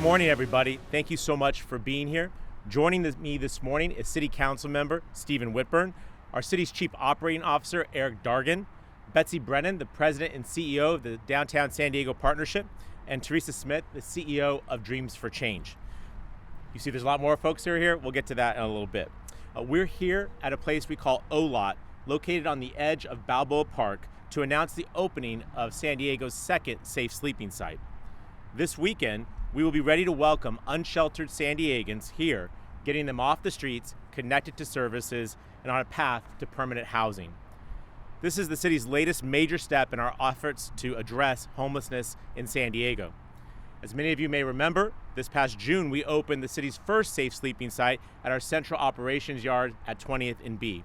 morning, everybody. Thank you so much for being here. Joining me this morning is City Council Member Stephen Whitburn, our city's Chief Operating Officer Eric Dargan, Betsy Brennan, the President and CEO of the Downtown San Diego Partnership, and Teresa Smith, the CEO of Dreams for Change. You see there's a lot more folks who are here. We'll get to that in a little bit. We're here at a place we call O-Lot, located on the edge of Balboa Park, to announce the opening of San Diego's second safe sleeping site. This weekend, we will be ready to welcome unsheltered San Diegans here, getting them off the streets, connected to services, and on a path to permanent housing. This is the city's latest major step in our efforts to address homelessness in San Diego. As many of you may remember, this past June we opened the city's first safe sleeping site at our Central Operations Yard at 20th and B.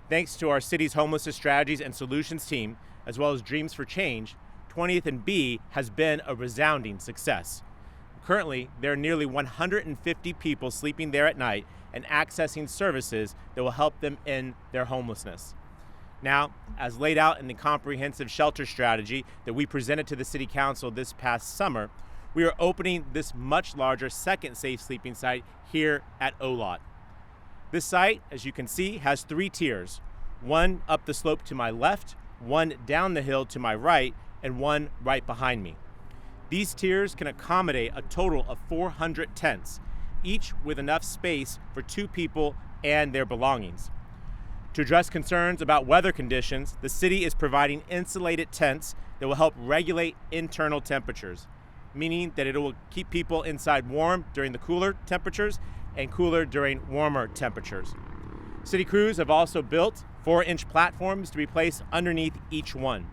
Thanks to our city's homelessness strategies and solutions team, as well as Dreams for Change, 20th and B has been a resounding success. Currently, there are nearly 150 people sleeping there at night and accessing services that will help them end their homelessness. Now, as laid out in the comprehensive shelter strategy that we presented to the City Council this past summer, we are opening this much larger second safe sleeping site here at O-Lot. This site, as you can see, has 3 tiers, one up the slope to my left, one down the hill to my right, and one right behind me. These tiers can accommodate a total of 400 tents, each with enough space for 2 people and their belongings. To address concerns about weather conditions, the city is providing insulated tents that will help regulate internal temperatures, meaning that it will keep people inside warm during the cooler temperatures and cooler during warmer temperatures. City crews have also built 4-inch platforms to be placed underneath each one.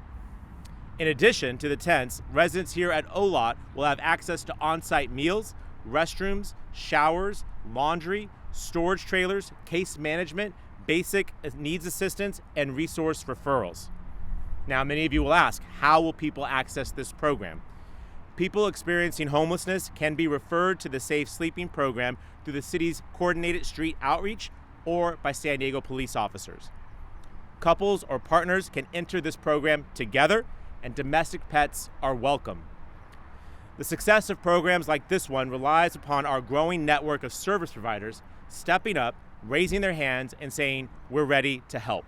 In addition to the tents, residents here at O-Lot will have access to on-site meals, restrooms, showers, laundry, storage trailers, case management, basic needs assistance, and resource referrals. Now, many of you will ask, how will people access this program? People experiencing homelessness can be referred to the Safe Sleeping Program through the city's coordinated street outreach or by San Diego police officers. Couples or partners can enter this program together, and domestic pets are welcome. The success of programs like this one relies upon our growing network of service providers stepping up, raising their hands, and saying, "We're ready to help."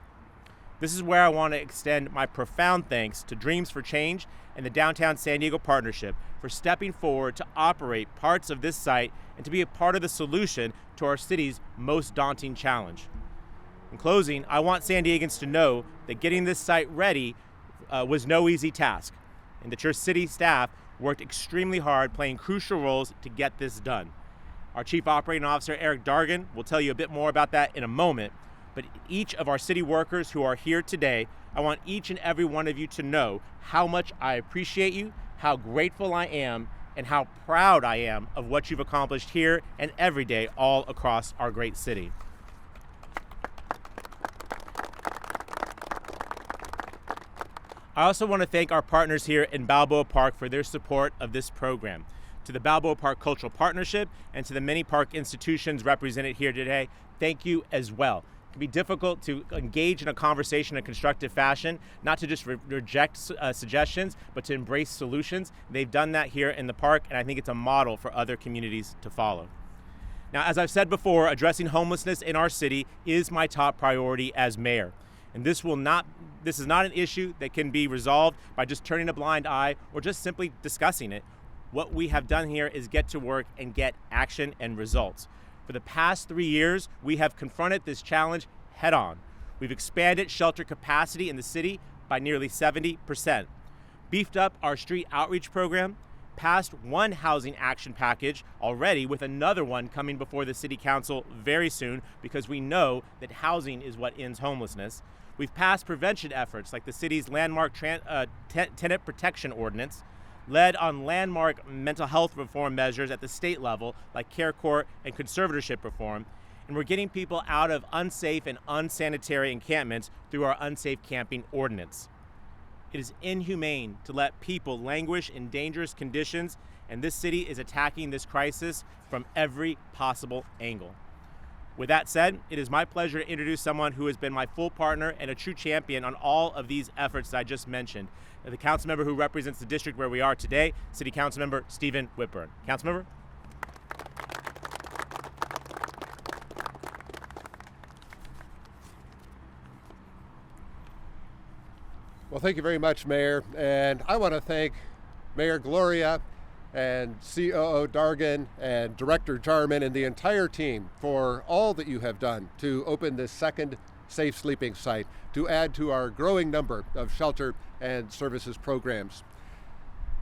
This is where I want to extend my profound thanks to Dreams for Change and the Downtown San Diego Partnership for stepping forward to operate parts of this site and to be a part of the solution to our city's most daunting challenge. In closing, I want San Diegans to know that getting this site ready was no easy task, and that your city staff worked extremely hard, playing crucial roles to get this done. Our Chief Operating Officer, Eric Dargan, will tell you a bit more about that in a moment, but each of our city workers who are here today, I want each and every one of you to know how much I appreciate you, how grateful I am, and how proud I am of what you've accomplished here and every day all across our great city. I also want to thank our partners here in Balboa Park for their support of this program. To the Balboa Park Cultural Partnership and to the many park institutions represented here today, thank you as well. It can be difficult to engage in a conversation in a constructive fashion, not to just reject suggestions, but to embrace solutions. They've done that here in the park, and I think it's a model for other communities to follow. Now, as I've said before, addressing homelessness in our city is my top priority as mayor. And this is not an issue that can be resolved by just turning a blind eye or just simply discussing it. What we have done here is get to work and get action and results. For the past 3 years, we have confronted this challenge head on. We've expanded shelter capacity in the city by nearly 70%, beefed up our street outreach program, passed one housing action package already, with another one coming before the City Council very soon, because we know that housing is what ends homelessness. We've passed prevention efforts like the city's landmark tenant protection ordinance, led on landmark mental health reform measures at the state level like care court and conservatorship reform, and we're getting people out of unsafe and unsanitary encampments through our unsafe camping ordinance. It is inhumane to let people languish in dangerous conditions, and this city is attacking this crisis from every possible angle. With that said, it is my pleasure to introduce someone who has been my full partner and a true champion on all of these efforts that I just mentioned. The council member who represents the district where we are today, City Council Member Stephen Whitburn. Council Member? Well, thank you very much, Mayor. And I want to thank Mayor Gloria and COO Dargan and Director Jarman and the entire team for all that you have done to open this second safe sleeping site to add to our growing number of shelter and services programs.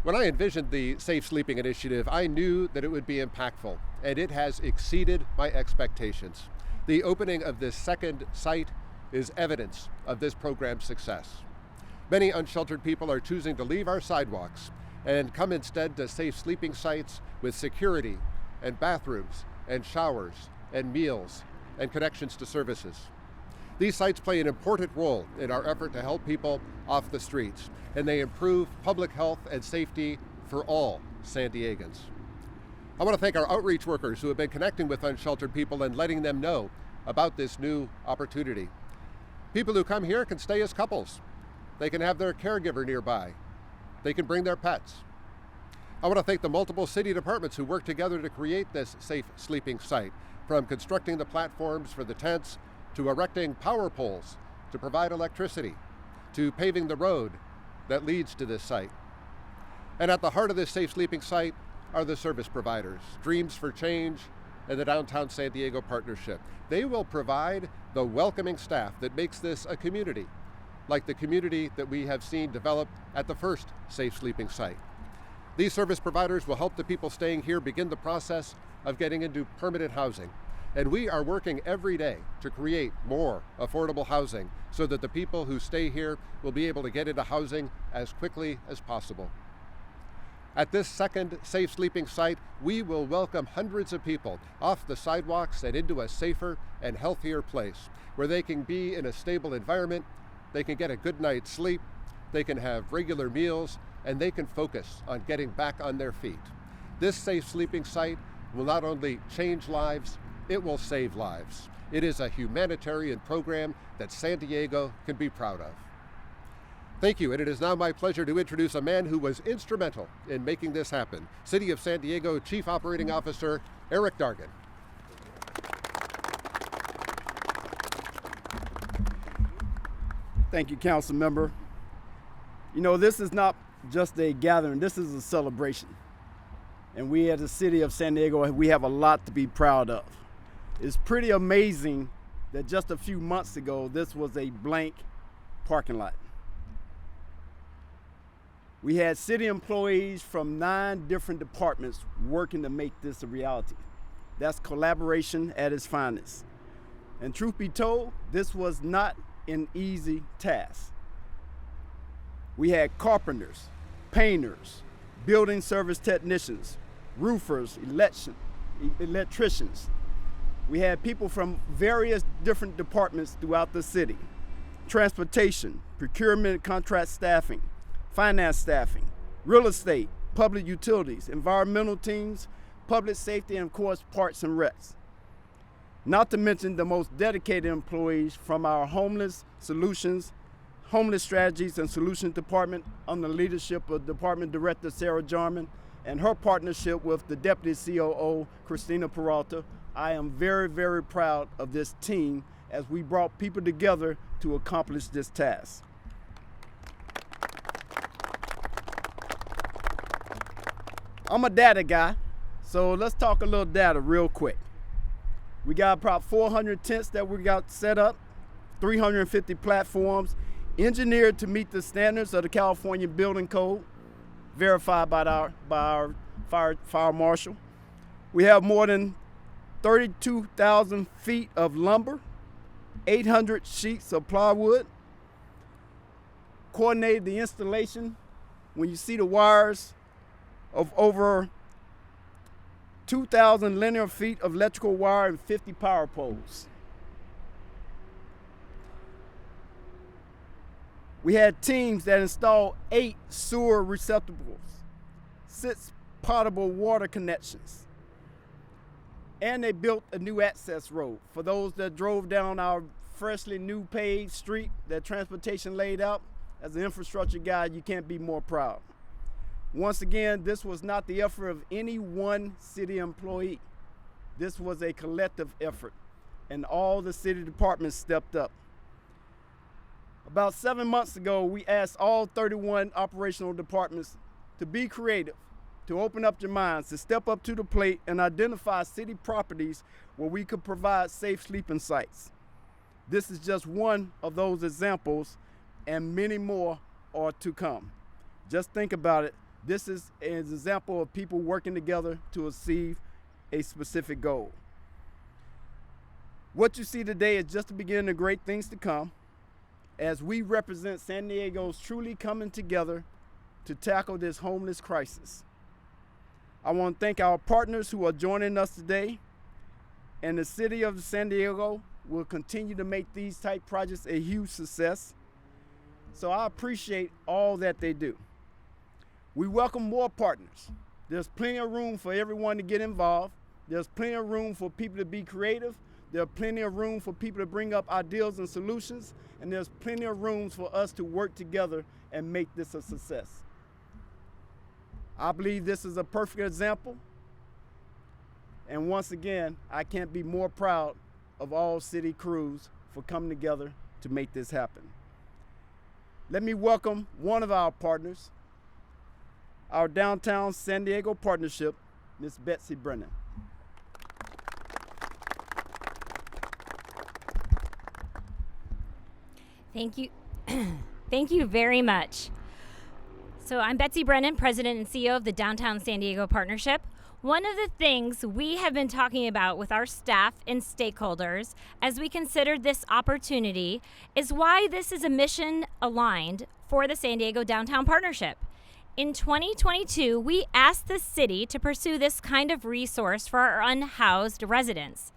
When I envisioned the Safe Sleeping Initiative, I knew that it would be impactful, and it has exceeded my expectations. The opening of this second site is evidence of this program's success. Many unsheltered people are choosing to leave our sidewalks and come instead to safe sleeping sites with security and bathrooms and showers and meals and connections to services. These sites play an important role in our effort to help people off the streets, and they improve public health and safety for all San Diegans. I want to thank our outreach workers who have been connecting with unsheltered people and letting them know about this new opportunity. People who come here can stay as couples. They can have their caregiver nearby. They can bring their pets. I want to thank the multiple city departments who work together to create this safe sleeping site, from constructing the platforms for the tents, to erecting power poles to provide electricity, to paving the road that leads to this site. And at the heart of this safe sleeping site are the service providers, Dreams for Change and the Downtown San Diego Partnership. They will provide the welcoming staff that makes this a community, like the community that we have seen develop at the first safe sleeping site. These service providers will help the people staying here begin the process of getting into permanent housing. And we are working every day to create more affordable housing so that the people who stay here will be able to get into housing as quickly as possible. At this second safe sleeping site, we will welcome hundreds of people off the sidewalks and into a safer and healthier place where they can be in a stable environment, they can get a good night's sleep, they can have regular meals, and they can focus on getting back on their feet. This safe sleeping site will not only change lives, it will save lives. It is a humanitarian program that San Diego can be proud of. Thank you, and it is now my pleasure to introduce a man who was instrumental in making this happen. City of San Diego Chief Operating Officer, Eric Dargan. Thank you, Council Member. You know, this is not just a gathering, this is a celebration. And we as the City of San Diego, we have a lot to be proud of. It's pretty amazing that just a few months ago, this was a blank parking lot. We had city employees from 9 different departments working to make this a reality. That's collaboration at its finest. And truth be told, this was not an easy task. We had carpenters, painters, building service technicians, roofers, electricians. We had people from various different departments throughout the city. Transportation, procurement, contract staffing, finance staffing, real estate, public utilities, environmental teams, public safety, and of course, parks and recs. Not to mention the most dedicated employees from our homeless strategies and solutions department under the leadership of Department Director Sarah Jarman and her partnership with the Deputy COO, Christina Peralta. I am very, very proud of this team as we brought people together to accomplish this task. I'm a data guy, so let's talk a little data real quick. We got about 400 tents that we got set up, 350 platforms, engineered to meet the standards of the California Building Code, verified by our fire marshal. We have more than 32,000 feet of lumber, 800 sheets of plywood, coordinated the installation. When you see the wires of over 2,000 linear feet of electrical wire and 50 power poles. We had teams that installed 8 sewer receptacles, 6 potable water connections, and they built a new access road. For those that drove down our freshly new paved street that transportation laid out, as an infrastructure guy, you can't be more proud. Once again, this was not the effort of any one city employee. This was a collective effort, and all the city departments stepped up. About 7 months ago, we asked all 31 operational departments to be creative, to open up your minds, to step up to the plate and identify city properties where we could provide safe sleeping sites. This is just one of those examples, and many more are to come. Just think about it. This is an example of people working together to achieve a specific goal. What you see today is just the beginning of great things to come as we represent San Diego's truly coming together to tackle this homeless crisis. I want to thank our partners who are joining us today, and the city of San Diego will continue to make these type projects a huge success. So I appreciate all that they do. We welcome more partners. There's plenty of room for everyone to get involved. There's plenty of room for people to be creative. There's plenty of room for people to bring up ideas and solutions. And there's plenty of rooms for us to work together and make this a success. I believe this is a perfect example. And once again, I can't be more proud of all city crews for coming together to make this happen. Let me welcome one of our partners, our Downtown San Diego partnership, Ms. Betsy Brennan. Thank you. Thank you very much. So I'm Betsy Brennan, President and CEO of the Downtown San Diego Partnership. One of the things we have been talking about with our staff and stakeholders as we considered this opportunity is why this is a mission aligned for the San Diego Downtown Partnership. In 2022, we asked the city to pursue this kind of resource for our unhoused residents,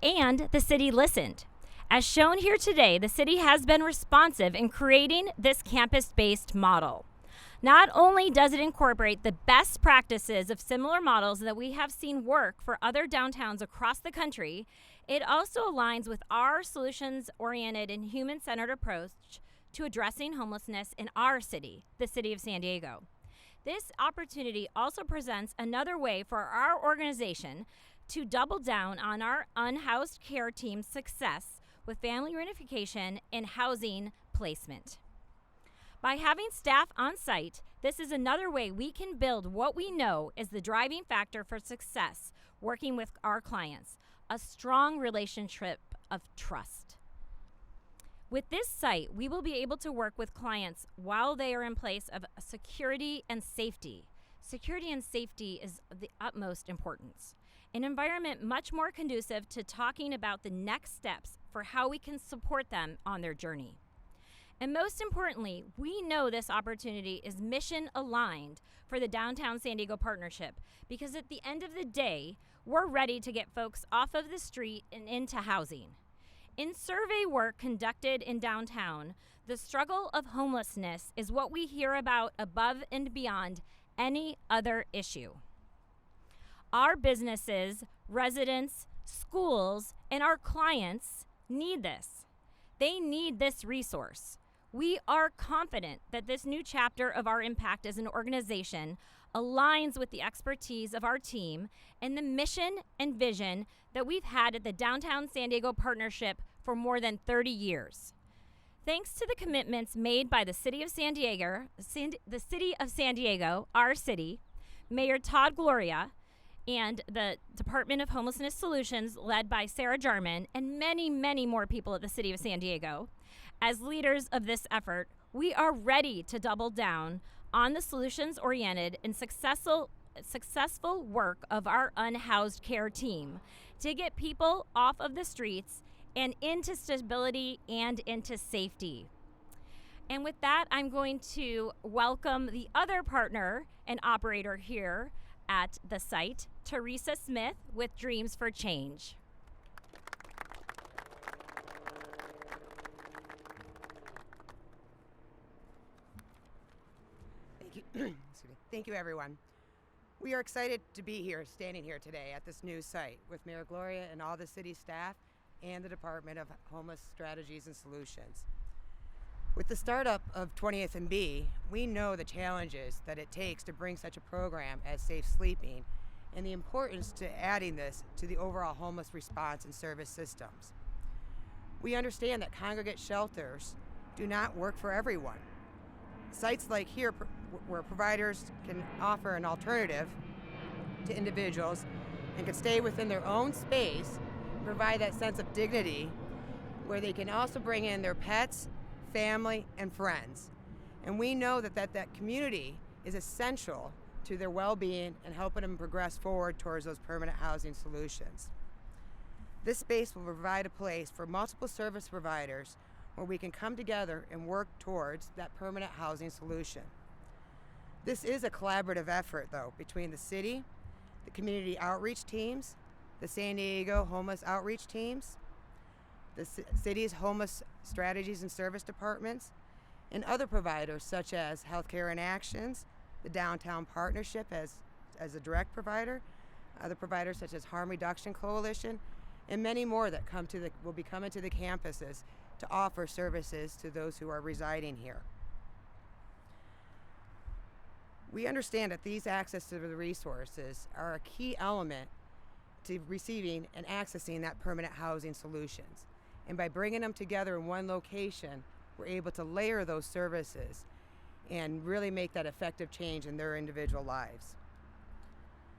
and the city listened. As shown here today, the city has been responsive in creating this campus-based model. Not only does it incorporate the best practices of similar models that we have seen work for other downtowns across the country, it also aligns with our solutions-oriented and human-centered approach to addressing homelessness in our city, the city of San Diego. This opportunity also presents another way for our organization to double down on our unhoused care team's success with family reunification and housing placement. By having staff on site, this is another way we can build what we know is the driving factor for success working with our clients, a strong relationship of trust. With this site, we will be able to work with clients while they are in place of security and safety. Security and safety is of the utmost importance. An environment much more conducive to talking about the next steps for how we can support them on their journey. And most importantly, we know this opportunity is mission aligned for the Downtown San Diego Partnership because at the end of the day, we're ready to get folks off of the street and into housing. In survey work conducted in downtown, the struggle of homelessness is what we hear about above and beyond any other issue. Our businesses, residents, schools, and our clients need this. They need this resource. We are confident that this new chapter of our impact as an organization aligns with the expertise of our team and the mission and vision that we've had at the Downtown San Diego Partnership for more than 30 years. Thanks to the commitments made by the City of San Diego, our city, Mayor Todd Gloria, and the Department of Homelessness Solutions led by Sarah Jarman and many, many more people at the City of San Diego. As leaders of this effort, we are ready to double down on the solutions-oriented and successful work of our unhoused care team to get people off of the streets and into stability and into safety. And with that, I'm going to welcome the other partner and operator here at the site, Teresa Smith with Dreams for Change. Thank you, everyone. We are excited to be here, standing here today at this new site with Mayor Gloria and all the city staff and the Department of Homeless Strategies and Solutions. With the startup of 20th and B, we know the challenges that it takes to bring such a program as safe sleeping and the importance to adding this to the overall homeless response and service systems. We understand that congregate shelters do not work for everyone. Sites like here where providers can offer an alternative to individuals and can stay within their own space, provide that sense of dignity, where they can also bring in their pets, family, and friends. And we know that community is essential to their well-being and helping them progress forward towards those permanent housing solutions. This space will provide a place for multiple service providers where we can come together and work towards that permanent housing solution. This is a collaborative effort, though, between the city, the community outreach teams, the San Diego homeless outreach teams, the city's homeless strategies and service departments, and other providers such as Healthcare in Actions, the Downtown Partnership as a direct provider, other providers such as Harm Reduction Coalition, and many more that will be coming to the campuses to offer services to those who are residing here. We understand that these access to the resources are a key element to receiving and accessing that permanent housing solutions. And by bringing them together in one location, we're able to layer those services and really make that effective change in their individual lives.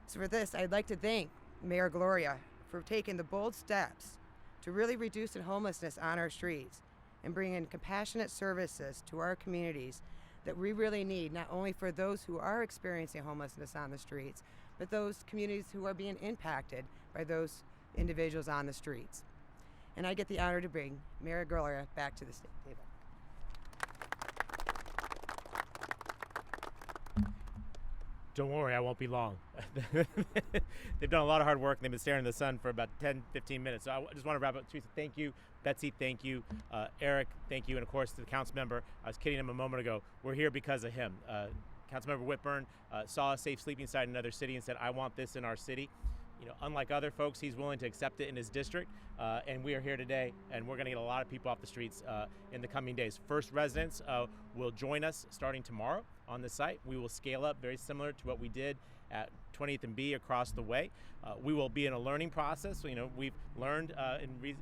So for this, I'd like to thank Mayor Gloria for taking the bold steps to really reduce homelessness on our streets and bring in compassionate services to our communities that we really need, not only for those who are experiencing homelessness on the streets, but those communities who are being impacted by those individuals on the streets. And I get the honor to bring Mayor Gloria back to the table. Don't worry, I won't be long. They've done a lot of hard work, and they've been staring in the sun for about 10, 15 minutes. So I just want to wrap up. Teresa, thank you. Betsy, thank you. Eric, thank you. And of course, to the council member, I was kidding him a moment ago. We're here because of him. Councilmember Whitburn saw a safe sleeping site in another city and said, I want this in our city. You know, unlike other folks, he's willing to accept it in his district. And we are here today, and we're going to get a lot of people off the streets in the coming days. First residents will join us starting tomorrow on the site. We will scale up very similar to what we did at 20th and B across the way. We will be in a learning process. So, you know, we've learned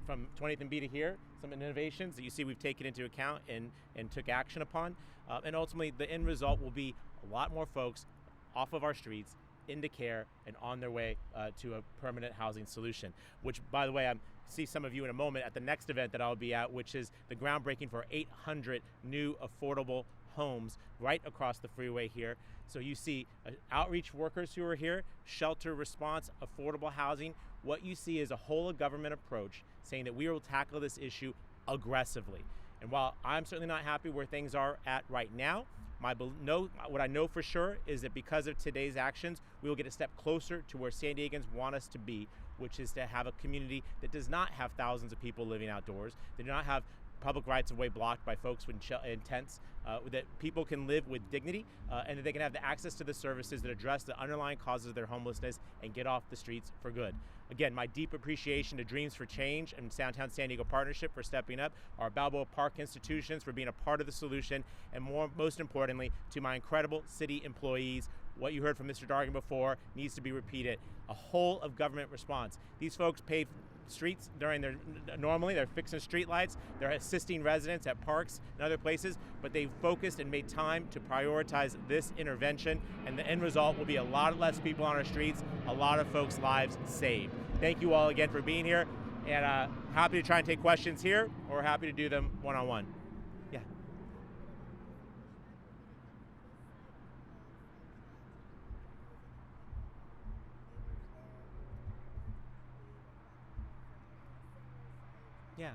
from 20th and B to here some innovations that you see we've taken into account and took action upon. And ultimately, the end result will be a lot more folks off of our streets, into care, and on their way to a permanent housing solution, which, by the way, I see some of you in a moment at the next event that I'll be at, which is the groundbreaking for 800 new affordable homes right across the freeway here. So you see outreach workers who are here, shelter response, affordable housing. What you see is a whole of government approach saying that we will tackle this issue aggressively. And while I'm certainly not happy where things are at right now, what I know for sure is that because of today's actions, we will get a step closer to where San Diegans want us to be, which is to have a community that does not have thousands of people living outdoors, that do not have public rights of way blocked by folks in tents, that people can live with dignity, and that they can have the access to the services that address the underlying causes of their homelessness and get off the streets for good. Again, my deep appreciation to Dreams for Change and Downtown San Diego Partnership for stepping up, our Balboa Park institutions for being a part of the solution, and most importantly, to my incredible city employees. What you heard from Mr. Dargan before needs to be repeated. A whole of government response. These folks pave streets normally they're fixing street lights, they're assisting residents at parks and other places, but they've focused and made time to prioritize this intervention, and the end result will be a lot less people on our streets, a lot of folks' lives saved. Thank you all again for being here, and happy to try and take questions here, or happy to do them one-on-one. Yeah. Yeah.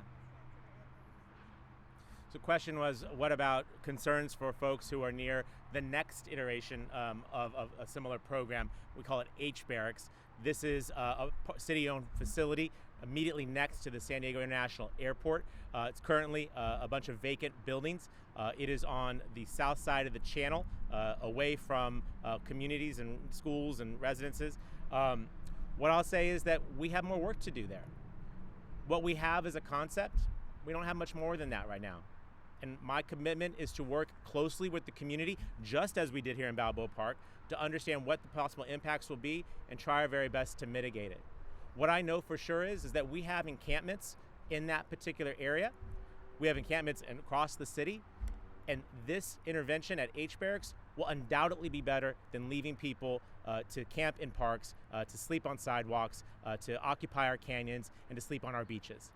So the question was, what about concerns for folks who are near the next iteration of a similar program? We call it H-Barracks. This is a city-owned facility immediately next to the San Diego International Airport. It's currently a bunch of vacant buildings. It is on the south side of the channel, away from communities and schools and residences. What I'll say is that we have more work to do there. What we have is a concept. We don't have much more than that right now. And my commitment is to work closely with the community, just as we did here in Balboa Park, to understand what the possible impacts will be and try our very best to mitigate it. What I know for sure is that we have encampments in that particular area. We have encampments across the city, and this intervention at H Barracks will undoubtedly be better than leaving people to camp in parks, to sleep on sidewalks, to occupy our canyons, and to sleep on our beaches.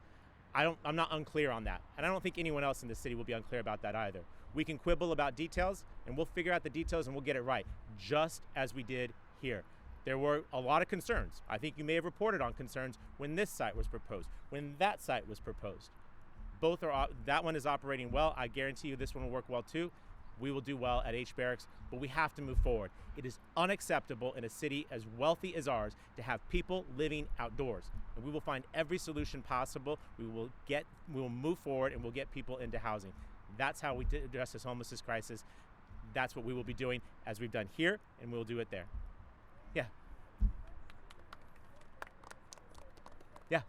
I'm not unclear on that, and I don't think anyone else in the city will be unclear about that either. We can quibble about details, and we'll figure out the details and we'll get it right, just as we did here. There were a lot of concerns. I think you may have reported on concerns when this site was proposed, when that site was proposed. Both are, that one is operating well. I guarantee you this one will work well too. We will do well at H Barracks, but we have to move forward. It is unacceptable in a city as wealthy as ours to have people living outdoors. And we will find every solution possible. We will move forward and we'll get people into housing. That's how we address this homelessness crisis. That's what we will be doing as we've done here, and we'll do it there. Yeah. Yeah.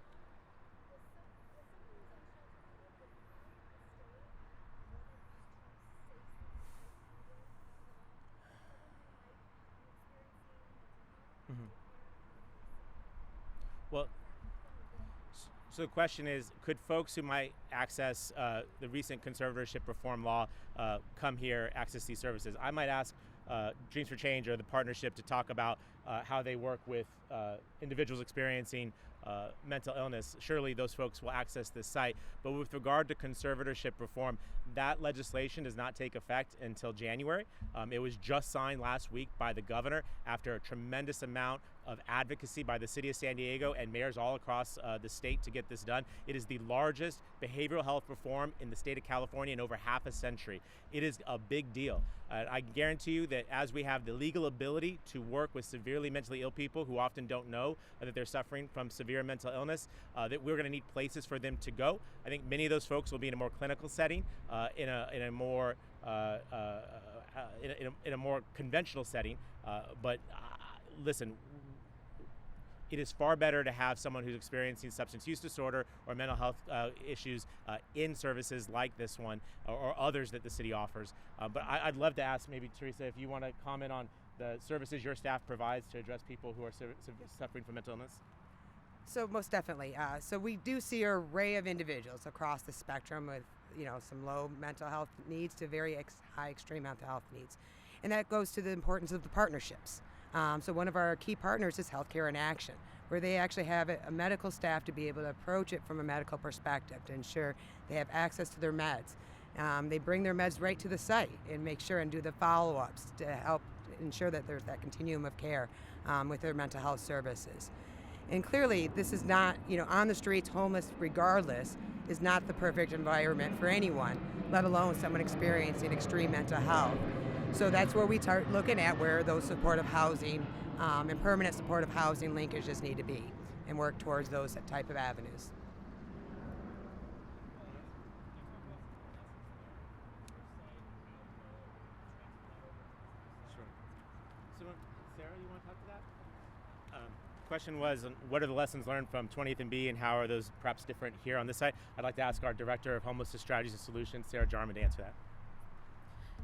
Well, so the question is, could folks who might access the recent conservatorship reform law come here, access these services? I might ask Dreams for Change or the partnership to talk about how they work with individuals experiencing mental illness. Surely those folks will access this site. But with regard to conservatorship reform, that legislation does not take effect until January. It was just signed last week by the governor after a tremendous amount of advocacy by the city of San Diego and mayors all across the state to get this done. It is the largest behavioral health reform in the state of California in over half a century. It is a big deal. I guarantee you that as we have the legal ability to work with severely mentally ill people who often don't know that they're suffering from severe mental illness, that we're going to need places for them to go. I think many of those folks will be in a more clinical setting, in a more conventional setting. But listen, it is far better to have someone who's experiencing substance use disorder or mental health issues in services like this one or others that the city offers. But I'd love to ask maybe Teresa if you want to comment on the services your staff provides to address people who are suffering from mental illness. So most definitely. So we do see an array of individuals across the spectrum with, some low mental health needs to very high extreme mental health needs. And that goes to the importance of the partnerships. So one of our key partners is Healthcare in Action, where they actually have a medical staff to be able to approach it from a medical perspective to ensure they have access to their meds. They bring their meds right to the site and make sure and do the follow-ups to help ensure that there's that continuum of care with their mental health services. And clearly, this is not, on the streets, homeless regardless, is not the perfect environment for anyone, let alone someone experiencing extreme mental health. So that's where we start looking at where those supportive housing and permanent supportive housing linkages need to be and work towards those type of avenues. Sure. So, Sarah, you want to talk to that? Question was, what are the lessons learned from 20th and B and how are those perhaps different here on this site? I'd like to ask our Director of Homelessness Strategies and Solutions, Sarah Jarman, to answer that.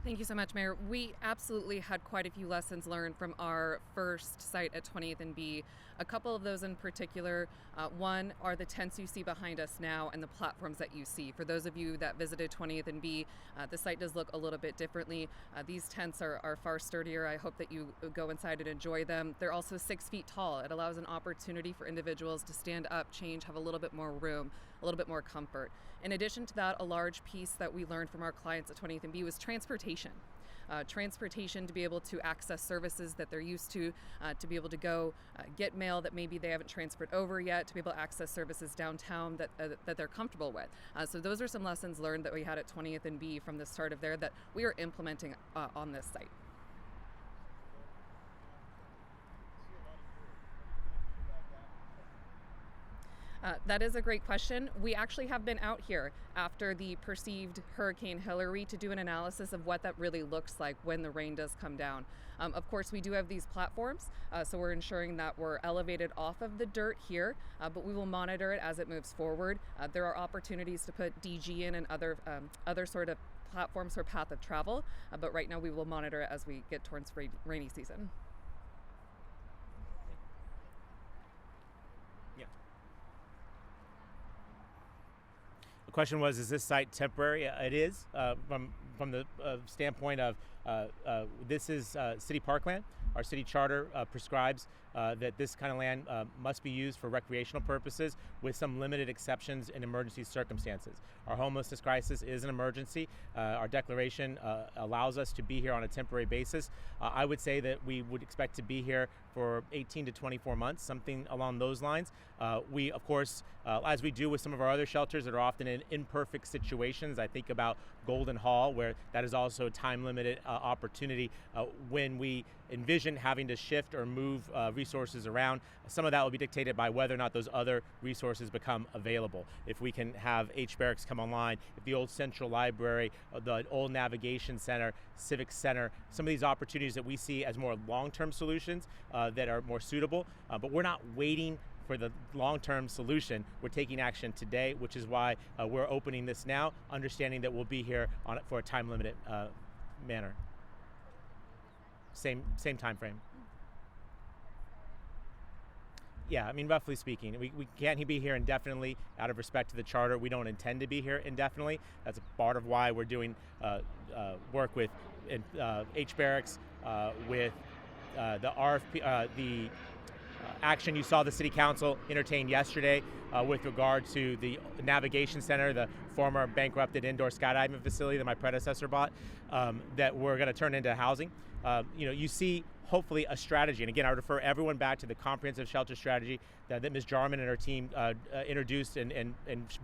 Thank you so much, Mayor. We absolutely had quite a few lessons learned from our first site at 20th and B. A couple of those in particular. One are the tents you see behind us now and the platforms that you see. For those of you that visited 20th and B, the site does look a little bit differently. These tents are far sturdier. I hope that you go inside and enjoy them. They're also 6 feet tall. It allows an opportunity for individuals to stand up, change, have a little bit more room, a little bit more comfort. In addition to that, a large piece that we learned from our clients at 20th and B was transportation. Transportation to be able to access services that they're used to be able to go get mail that maybe they haven't transferred over yet, to be able to access services downtown that they're comfortable with. So those are some lessons learned that we had at 20th and B from the start of there that we are implementing on this site. That is a great question. We actually have been out here after the perceived Hurricane Hillary to do an analysis of what that really looks like when the rain does come down. Of course, we do have these platforms, so we're ensuring that we're elevated off of the dirt here, but we will monitor it as it moves forward. There are opportunities to put DG in and other sort of platforms for path of travel, but right now we will monitor it as we get towards rainy season. question was, is this site temporary? It is, from the standpoint of this is city parkland. Our city charter prescribes that this kind of land must be used for recreational purposes with some limited exceptions in emergency circumstances. Our homelessness crisis is an emergency. Our declaration allows us to be here on a temporary basis. I would say that we would expect to be here for 18 to 24 months, something along those lines. We, of course, as we do with some of our other shelters that are often in imperfect situations, I think about Golden Hall, where that is also a time-limited opportunity. When we envision having to shift or move resources around, some of that will be dictated by whether or not those other resources become available. If we can have H Barracks come online, if the old Central Library, the old Navigation Center, Civic Center, some of these opportunities that we see as more long-term solutions that are more suitable, but we're not waiting for the long-term solution. We're taking action today, which is why we're opening this now, understanding that we'll be here on it for a time-limited manner. Same time frame. Yeah, I mean, roughly speaking, we can't be here indefinitely out of respect to the charter. We don't intend to be here indefinitely. That's a part of why we're doing work with H Barracks, with the RFP, the action you saw the City Council entertain yesterday with regard to the Navigation Center, the former bankrupted indoor skydiving facility that my predecessor bought, that we're going to turn into housing. You see hopefully a strategy, and again, I would refer everyone back to the comprehensive shelter strategy that Ms. Jarman and her team introduced and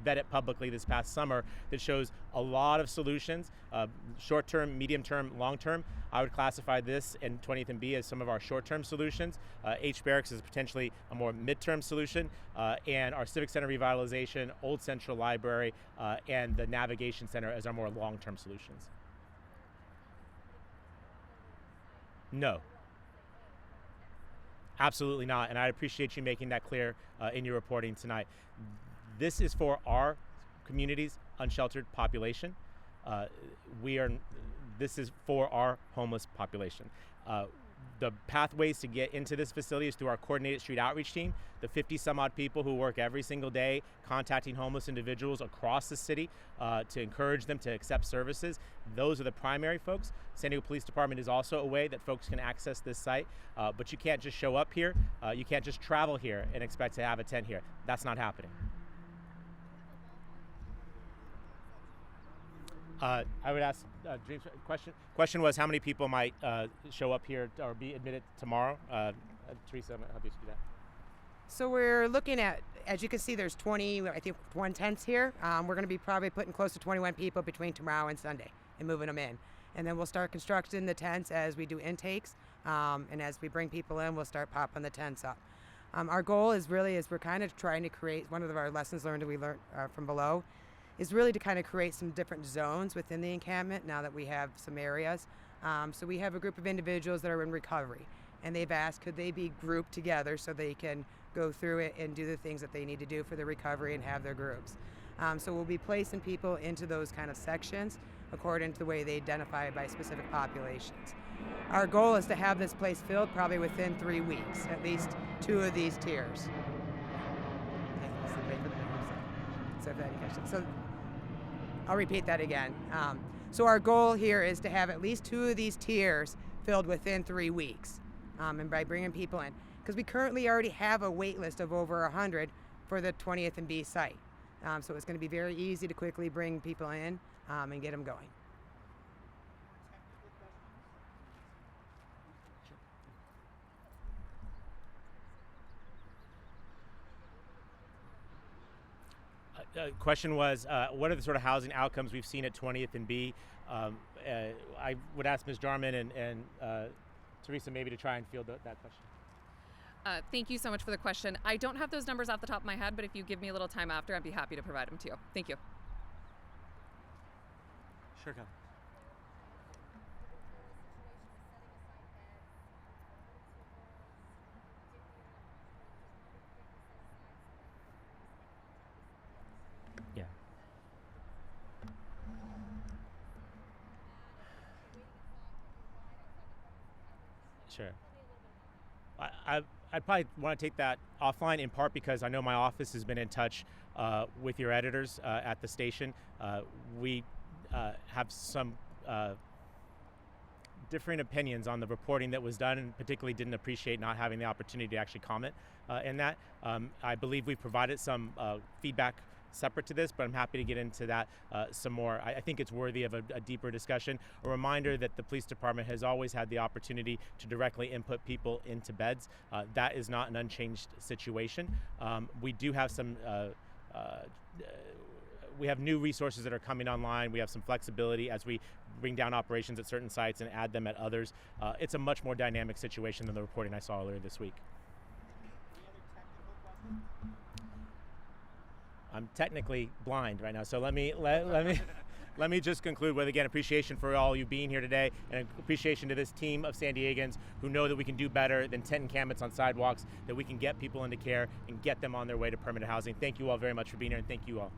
vetted publicly this past summer, that shows a lot of solutions, short-term, medium-term, long-term. I would classify this in 20th and B as some of our short-term solutions. H Barracks is potentially a more mid-term solution, and our Civic Center revitalization, Old Central Library, and the Navigation Center as our more long-term solutions. No. Absolutely not, and I appreciate you making that clear in your reporting tonight. This is for our community's unsheltered population. This is for our homeless population. The pathways to get into this facility is through our coordinated street outreach team, the 50 some odd people who work every single day contacting homeless individuals across the city to encourage them to accept services. Those are the primary folks. San Diego Police Department is also a way that folks can access this site, but you can't just show up here. You can't just travel here and expect to have a tent here. That's not happening. I would ask James, question was how many people might show up here or be admitted tomorrow? Teresa, how do you do that? So we're looking at, as you can see, there's 21 tents here. We're going to be probably putting close to 21 people between tomorrow and Sunday and moving them in. And then we'll start constructing the tents as we do intakes. And as we bring people in, we'll start popping the tents up. Our goal is we're kind of trying to create, one of our lessons learned that we learned from below, is really to kind of create some different zones within the encampment now that we have some areas. So we have a group of individuals that are in recovery, and they've asked could they be grouped together so they can go through it and do the things that they need to do for the recovery and have their groups. So we'll be placing people into those kind of sections according to the way they identify by specific populations. Our goal is to have this place filled probably within 3 weeks, at least 2 of these tiers. So I'll repeat that again. So our goal here is to have at least 2 of these tiers filled within 3 weeks, and by bringing people in. Because we currently already have a wait list of over 100 for the 20th and B site. So it's going to be very easy to quickly bring people in and get them going. Question was, what are the sort of housing outcomes we've seen at 20th and B? I would ask Ms. Jarman and Teresa maybe to try and field that question. Thank you so much for the question. I don't have those numbers off the top of my head, but if you give me a little time after, I'd be happy to provide them to you. Thank you. Sure, Kelly. Yeah. Sure. I'd probably want to take that offline, in part because I know my office has been in touch with your editors at the station. We have some differing opinions on the reporting that was done, and particularly didn't appreciate not having the opportunity to actually comment in that. I believe we provided some feedback separate to this, but I'm happy to get into that some more. I think it's worthy of a deeper discussion. A reminder that the police department has always had the opportunity to directly input people into beds. That is not an unchanged situation. We do have some we have new resources that are coming online. We have some flexibility as we bring down operations at certain sites and add them at others. It's a much more dynamic situation than the reporting I saw earlier this week. I'm technically blind right now, so let me just conclude with, again, appreciation for all you being here today, and appreciation to this team of San Diegans who know that we can do better than tent encampments on sidewalks, that we can get people into care and get them on their way to permanent housing. Thank you all very much for being here, and thank you all.